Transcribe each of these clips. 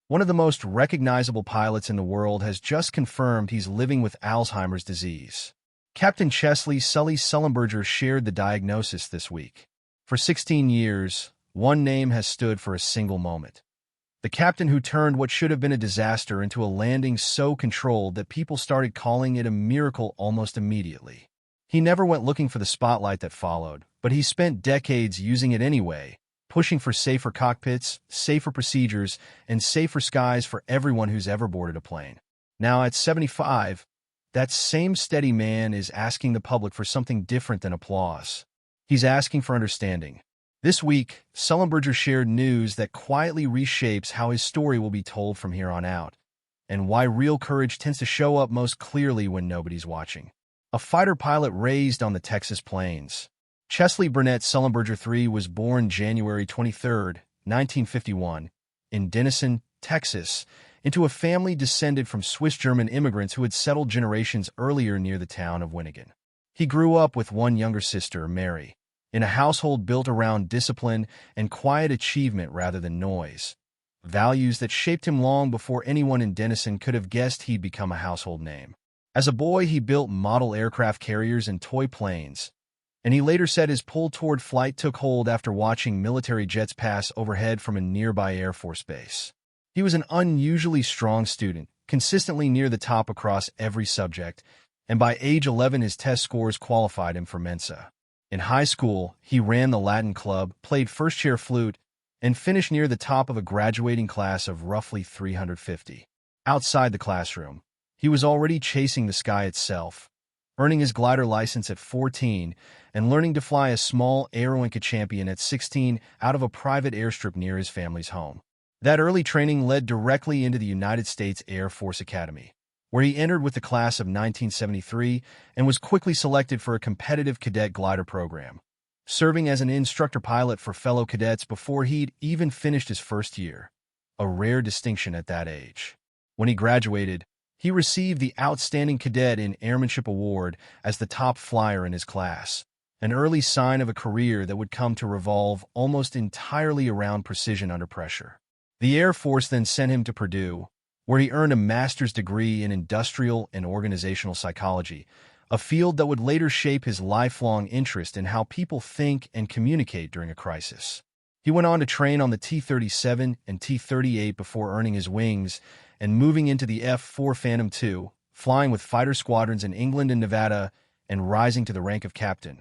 One of the most recognizable pilots in the world has just confirmed he's living with Alzheimer's disease. Captain Chesley Sully Sullenberger shared the diagnosis this week. For 16 years, one name has stood for a single moment. The captain who turned what should have been a disaster into a landing so controlled that people started calling it a miracle almost immediately. He never went looking for the spotlight that followed, but he spent decades using it anyway, pushing for safer cockpits, safer procedures, and safer skies for everyone who's ever boarded a plane. Now, at 75, that same steady man is asking the public for something different than applause. He's asking for understanding. This week, Sullenberger shared news that quietly reshapes how his story will be told from here on out, and why real courage tends to show up most clearly when nobody's watching. A fighter pilot raised on the Texas plains. Chesley Burnett Sullenberger III was born January 23, 1951, in Denison, Texas, into a family descended from Swiss-German immigrants who had settled generations earlier near the town of Winnigan. He grew up with one younger sister, Mary, in a household built around discipline and quiet achievement rather than noise, values that shaped him long before anyone in Denison could have guessed he'd become a household name. As a boy, he built model aircraft carriers and toy planes, and he later said his pull toward flight took hold after watching military jets pass overhead from a nearby Air Force base. He was an unusually strong student, consistently near the top across every subject, and by age 11 his test scores qualified him for Mensa. In high school, he ran the Latin club, played first-chair flute, and finished near the top of a graduating class of roughly 350. Outside the classroom, he was already chasing the sky itself, earning his glider license at 14 and learning to fly a small Aeroinca Champion at 16 out of a private airstrip near his family's home. That early training led directly into the United States Air Force Academy, where he entered with the class of 1973 and was quickly selected for a competitive cadet glider program, serving as an instructor pilot for fellow cadets before he'd even finished his first year, a rare distinction at that age. When he graduated, he received the Outstanding Cadet in Airmanship Award as the top flyer in his class, an early sign of a career that would come to revolve almost entirely around precision under pressure. The Air Force then sent him to Purdue, where he earned a master's degree in industrial and organizational psychology, a field that would later shape his lifelong interest in how people think and communicate during a crisis. He went on to train on the T-37 and T-38 before earning his wings and moving into the F-4 Phantom II, flying with fighter squadrons in England and Nevada, and rising to the rank of captain,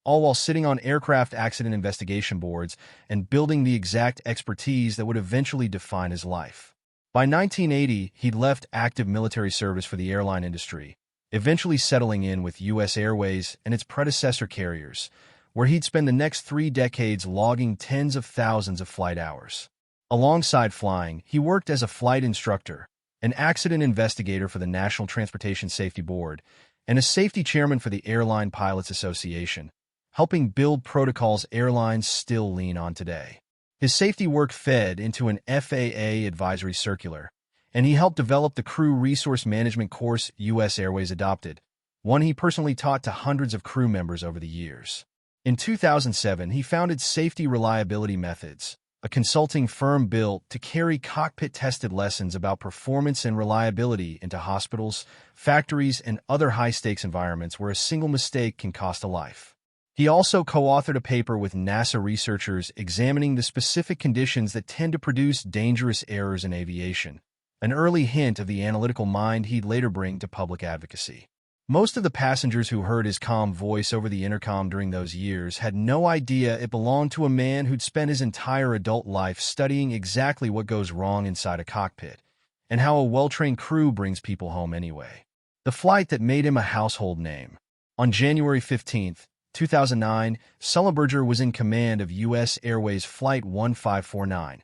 all while sitting on aircraft accident investigation boards and building the exact expertise that would eventually define his life. By 1980, he'd left active military service for the airline industry, eventually settling in with US Airways and its predecessor carriers, where he'd spend the next 3 decades logging tens of thousands of flight hours. Alongside flying, he worked as a flight instructor, an accident investigator for the National Transportation Safety Board, and a safety chairman for the Airline Pilots Association, helping build protocols airlines still lean on today. His safety work fed into an FAA advisory circular, and he helped develop the crew resource management course US Airways adopted, one he personally taught to hundreds of crew members over the years. In 2007, he founded Safety Reliability Methods, a consulting firm built to carry cockpit-tested lessons about performance and reliability into hospitals, factories, and other high-stakes environments where a single mistake can cost a life. He also co-authored a paper with NASA researchers examining the specific conditions that tend to produce dangerous errors in aviation, an early hint of the analytical mind he'd later bring to public advocacy. Most of the passengers who heard his calm voice over the intercom during those years had no idea it belonged to a man who'd spent his entire adult life studying exactly what goes wrong inside a cockpit and how a well-trained crew brings people home anyway. The flight that made him a household name. On January 15, 2009, Sullenberger was in command of US Airways Flight 1549,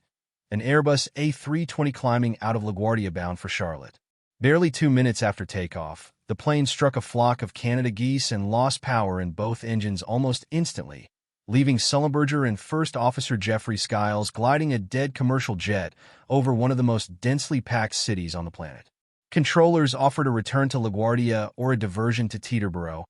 an Airbus A320 climbing out of LaGuardia bound for Charlotte. Barely 2 minutes after takeoff, the plane struck a flock of Canada geese and lost power in both engines almost instantly, leaving Sullenberger and First Officer Jeffrey Skiles gliding a dead commercial jet over one of the most densely packed cities on the planet. Controllers offered a return to LaGuardia or a diversion to Teterboro,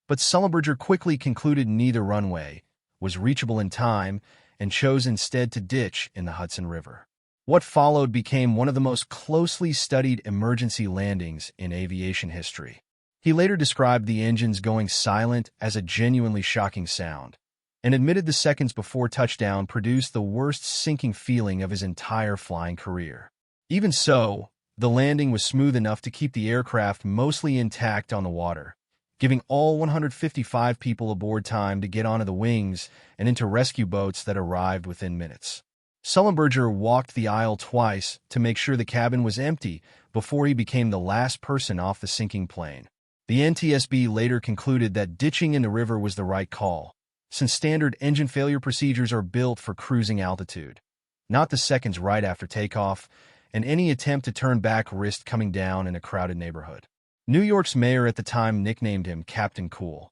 but Sullenberger quickly concluded neither runway was reachable in time and chose instead to ditch in the Hudson River. What followed became one of the most closely studied emergency landings in aviation history. He later described the engines going silent as a genuinely shocking sound, and admitted the seconds before touchdown produced the worst sinking feeling of his entire flying career. Even so, the landing was smooth enough to keep the aircraft mostly intact on the water, giving all 155 people aboard time to get onto the wings and into rescue boats that arrived within minutes. Sullenberger walked the aisle twice to make sure the cabin was empty before he became the last person off the sinking plane. The NTSB later concluded that ditching in the river was the right call, since standard engine failure procedures are built for cruising altitude, not the seconds right after takeoff, and any attempt to turn back risked coming down in a crowded neighborhood. New York's mayor at the time nicknamed him Captain Cool,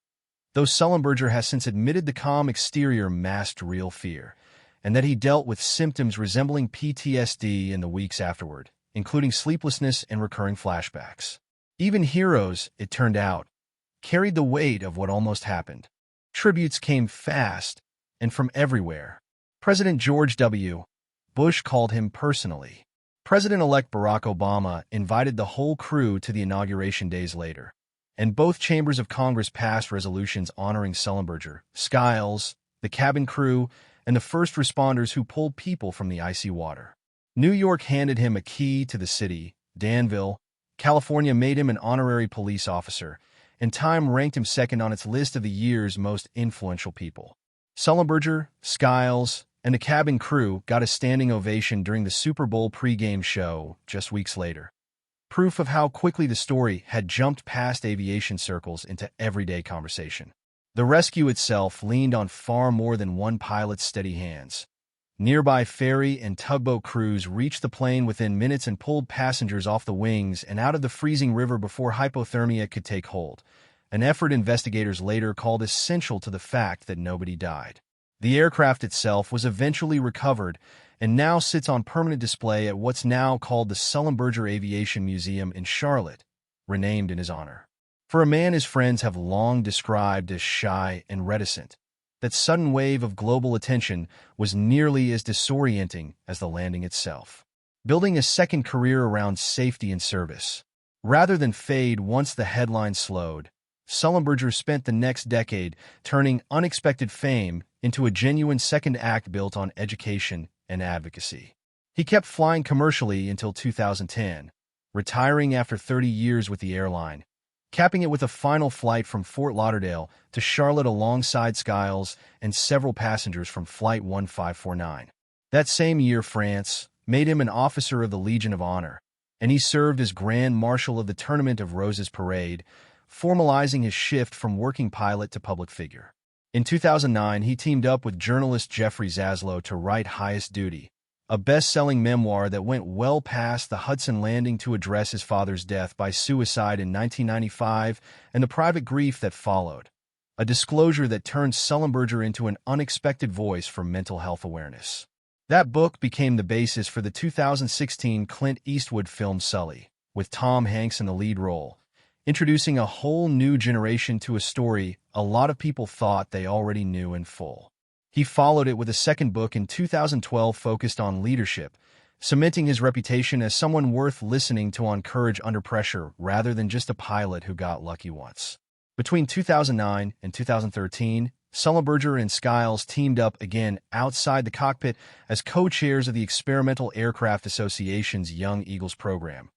though Sullenberger has since admitted the calm exterior masked real fear, and that he dealt with symptoms resembling PTSD in the weeks afterward, including sleeplessness and recurring flashbacks. Even heroes, it turned out, carried the weight of what almost happened. Tributes came fast and from everywhere. President George W. Bush called him personally. President-elect Barack Obama invited the whole crew to the inauguration days later, and both chambers of Congress passed resolutions honoring Sullenberger, Skiles, the cabin crew, and the first responders who pulled people from the icy water. New York handed him a key to the city. Danville, California made him an honorary police officer, and Time ranked him second on its list of the year's most influential people. Sullenberger, Skiles, and the cabin crew got a standing ovation during the Super Bowl pregame show just weeks later. Proof of how quickly the story had jumped past aviation circles into everyday conversation. The rescue itself leaned on far more than one pilot's steady hands. Nearby ferry and tugboat crews reached the plane within minutes and pulled passengers off the wings and out of the freezing river before hypothermia could take hold, an effort investigators later called essential to the fact that nobody died. The aircraft itself was eventually recovered and now sits on permanent display at what's now called the Sullenberger Aviation Museum in Charlotte, renamed in his honor. For a man his friends have long described as shy and reticent, that sudden wave of global attention was nearly as disorienting as the landing itself. Building a second career around safety and service. Rather than fade once the headlines slowed, Sullenberger spent the next decade turning unexpected fame into a genuine second act built on education and advocacy. He kept flying commercially until 2010, retiring after 30 years with the airline, capping it with a final flight from Fort Lauderdale to Charlotte alongside Skiles and several passengers from Flight 1549. That same year, France made him an officer of the Legion of Honor, and he served as Grand Marshal of the Tournament of Roses Parade, formalizing his shift from working pilot to public figure. In 2009, he teamed up with journalist Jeffrey Zaslow to write Highest Duty, a best-selling memoir that went well past the Hudson landing to address his father's death by suicide in 1995 and the private grief that followed, a disclosure that turned Sullenberger into an unexpected voice for mental health awareness. That book became the basis for the 2016 Clint Eastwood film Sully, with Tom Hanks in the lead role, introducing a whole new generation to a story a lot of people thought they already knew in full. He followed it with a second book in 2012 focused on leadership, cementing his reputation as someone worth listening to on courage under pressure rather than just a pilot who got lucky once. Between 2009 and 2013, Sullenberger and Skiles teamed up again outside the cockpit as co-chairs of the Experimental Aircraft Association's Young Eagles program,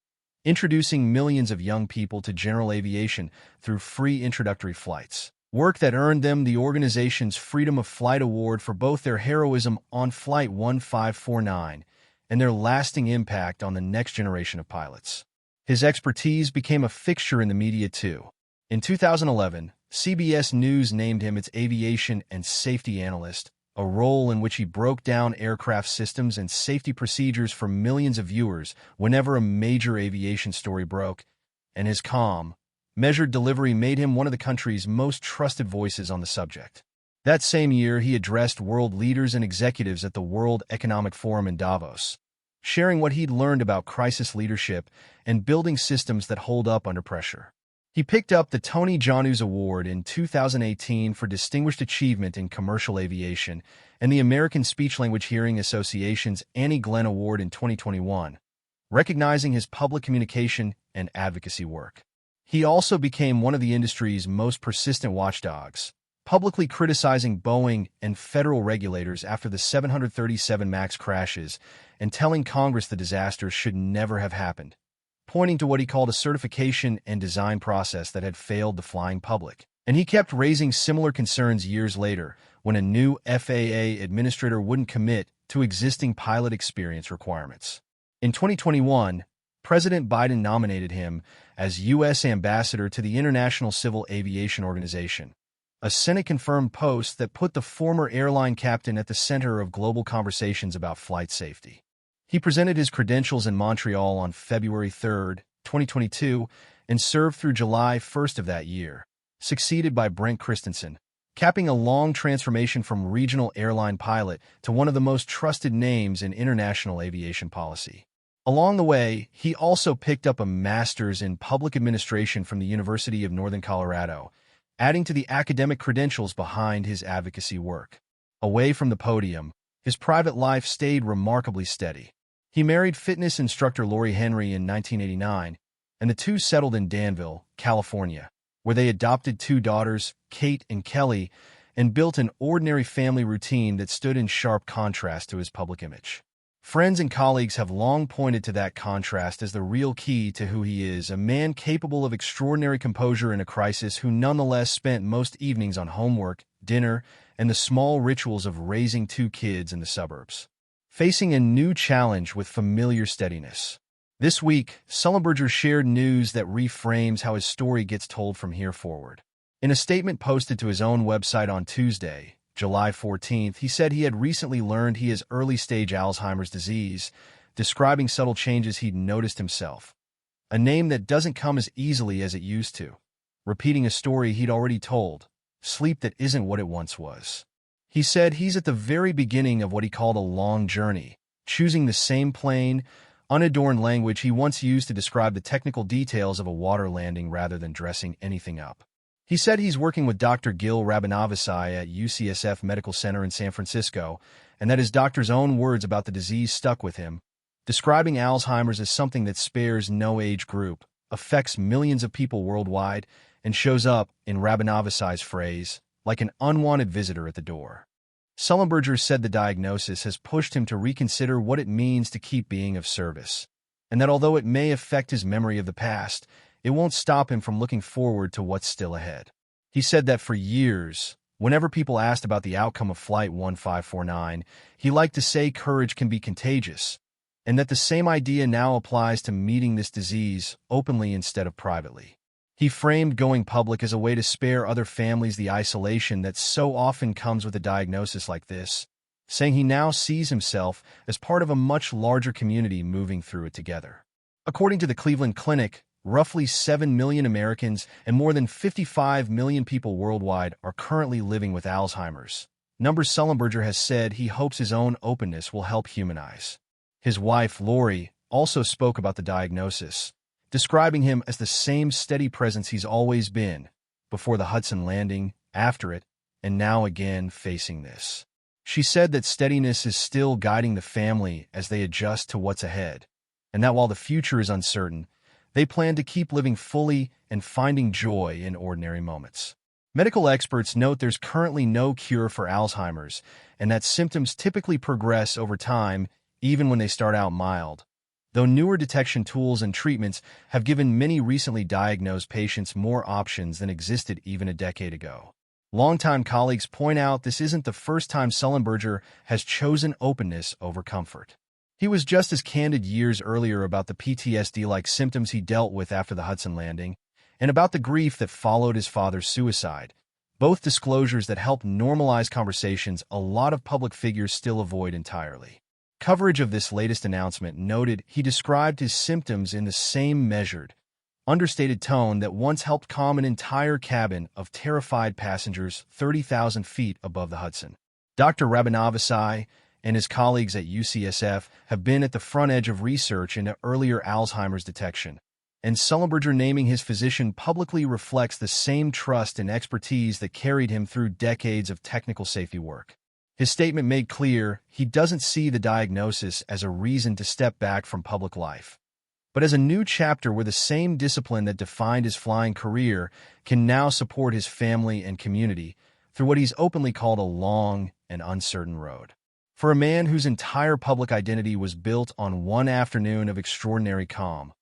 introducing millions of young people to general aviation through free introductory flights. Work that earned them the organization's Freedom of Flight Award for both their heroism on Flight 1549 and their lasting impact on the next generation of pilots. His expertise became a fixture in the media too. In 2011, CBS News named him its aviation and safety analyst, a role in which he broke down aircraft systems and safety procedures for millions of viewers whenever a major aviation story broke, and his calm, measured delivery made him one of the country's most trusted voices on the subject. That same year, he addressed world leaders and executives at the World Economic Forum in Davos, sharing what he'd learned about crisis leadership and building systems that hold up under pressure. He picked up the Tony Janusz Award in 2018 for Distinguished Achievement in Commercial Aviation and the American Speech-Language Hearing Association's Annie Glenn Award in 2021, recognizing his public communication and advocacy work. He also became one of the industry's most persistent watchdogs, publicly criticizing Boeing and federal regulators after the 737 MAX crashes and telling Congress the disaster should never have happened, pointing to what he called a certification and design process that had failed the flying public. And he kept raising similar concerns years later when a new FAA administrator wouldn't commit to existing pilot experience requirements. In 2021, President Biden nominated him as U.S. Ambassador to the International Civil Aviation Organization, a Senate-confirmed post that put the former airline captain at the center of global conversations about flight safety. He presented his credentials in Montreal on February 3, 2022, and served through July 1st of that year, succeeded by Brent Christensen, capping a long transformation from regional airline pilot to one of the most trusted names in international aviation policy. Along the way, he also picked up a master's in public administration from the University of Northern Colorado, adding to the academic credentials behind his advocacy work. Away from the podium, his private life stayed remarkably steady. He married fitness instructor Lori Henry in 1989, and the two settled in Danville, California, where they adopted two daughters, Kate and Kelly, and built an ordinary family routine that stood in sharp contrast to his public image. Friends and colleagues have long pointed to that contrast as the real key to who he is, a man capable of extraordinary composure in a crisis who nonetheless spent most evenings on homework, dinner, and the small rituals of raising two kids in the suburbs, facing a new challenge with familiar steadiness. This week, Sullenberger shared news that reframes how his story gets told from here forward. In a statement posted to his own website on Tuesday, July 14th, he said he had recently learned he has early-stage Alzheimer's disease, describing subtle changes he'd noticed himself. A name that doesn't come as easily as it used to. Repeating a story he'd already told. Sleep that isn't what it once was. He said he's at the very beginning of what he called a long journey, choosing the same plain, unadorned language he once used to describe the technical details of a water landing rather than dressing anything up. He said he's working with Dr. Gil Rabinavasai at UCSF Medical Center in San Francisco, and that his doctor's own words about the disease stuck with him, describing Alzheimer's as something that spares no age group, affects millions of people worldwide, and shows up, in Rabinavasai's phrase, like an unwanted visitor at the door. Sullenberger said the diagnosis has pushed him to reconsider what it means to keep being of service, and that although it may affect his memory of the past, it won't stop him from looking forward to what's still ahead. He said that for years, whenever people asked about the outcome of Flight 1549, he liked to say courage can be contagious, and that the same idea now applies to meeting this disease openly instead of privately. He framed going public as a way to spare other families the isolation that so often comes with a diagnosis like this, saying he now sees himself as part of a much larger community moving through it together. According to the Cleveland Clinic, roughly 7 million Americans and more than 55 million people worldwide are currently living with Alzheimer's. Numbers Sullenberger has said he hopes his own openness will help humanize. His wife, Lori, also spoke about the diagnosis, describing him as the same steady presence he's always been, before the Hudson landing, after it, and now again facing this. She said that steadiness is still guiding the family as they adjust to what's ahead, and that while the future is uncertain, they plan to keep living fully and finding joy in ordinary moments. Medical experts note there's currently no cure for Alzheimer's, and that symptoms typically progress over time, even when they start out mild, though newer detection tools and treatments have given many recently diagnosed patients more options than existed even a decade ago. Longtime colleagues point out this isn't the first time Sullenberger has chosen openness over comfort. He was just as candid years earlier about the PTSD-like symptoms he dealt with after the Hudson landing, and about the grief that followed his father's suicide, both disclosures that help normalize conversations a lot of public figures still avoid entirely. Coverage of this latest announcement noted he described his symptoms in the same measured, understated tone that once helped calm an entire cabin of terrified passengers 30,000 feet above the Hudson. Dr. Rabinavasai and his colleagues at UCSF have been at the front edge of research into earlier Alzheimer's detection, and Sullenberger naming his physician publicly reflects the same trust and expertise that carried him through decades of technical safety work. His statement made clear he doesn't see the diagnosis as a reason to step back from public life, but as a new chapter where the same discipline that defined his flying career can now support his family and community through what he's openly called a long and uncertain road. For a man whose entire public identity was built on one afternoon of extraordinary calm,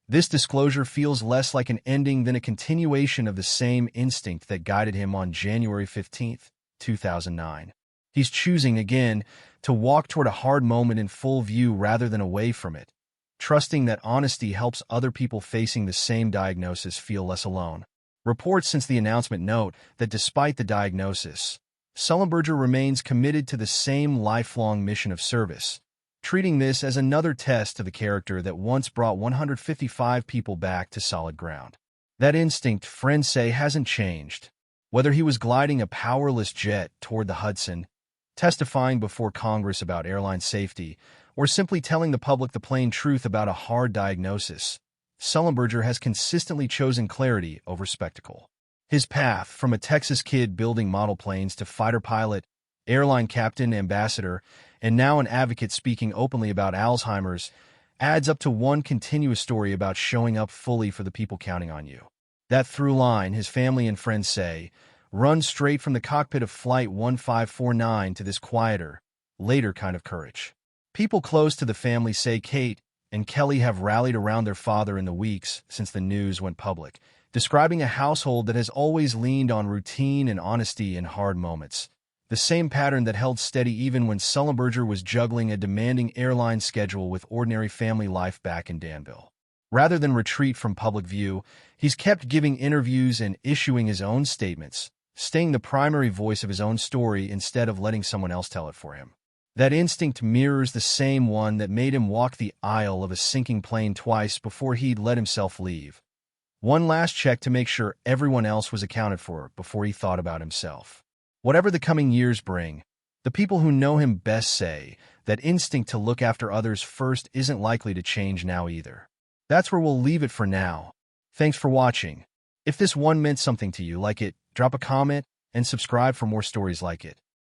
this disclosure feels less like an ending than a continuation of the same instinct that guided him on January 15, 2009. He's choosing, again, to walk toward a hard moment in full view rather than away from it, trusting that honesty helps other people facing the same diagnosis feel less alone. Reports since the announcement note that despite the diagnosis, Sullenberger remains committed to the same lifelong mission of service, treating this as another test to the character that once brought 155 people back to solid ground. That instinct, friends say, hasn't changed. Whether he was gliding a powerless jet toward the Hudson, testifying before Congress about airline safety, or simply telling the public the plain truth about a hard diagnosis, Sullenberger has consistently chosen clarity over spectacle. His path, from a Texas kid building model planes to fighter pilot, airline captain, ambassador, and now an advocate speaking openly about Alzheimer's, adds up to one continuous story about showing up fully for the people counting on you. That through line, his family and friends say, runs straight from the cockpit of Flight 1549 to this quieter, later kind of courage. People close to the family say Kate and Kelly have rallied around their father in the weeks since the news went public, describing a household that has always leaned on routine and honesty in hard moments, the same pattern that held steady even when Sullenberger was juggling a demanding airline schedule with ordinary family life back in Danville. Rather than retreat from public view, he's kept giving interviews and issuing his own statements, staying the primary voice of his own story instead of letting someone else tell it for him. That instinct mirrors the same one that made him walk the aisle of a sinking plane twice before he'd let himself leave. One last check to make sure everyone else was accounted for before he thought about himself. Whatever the coming years bring, the people who know him best say that instinct to look after others first isn't likely to change now either. That's where we'll leave it for now. Thanks for watching. If this one meant something to you, like it, drop a comment and subscribe for more stories like it.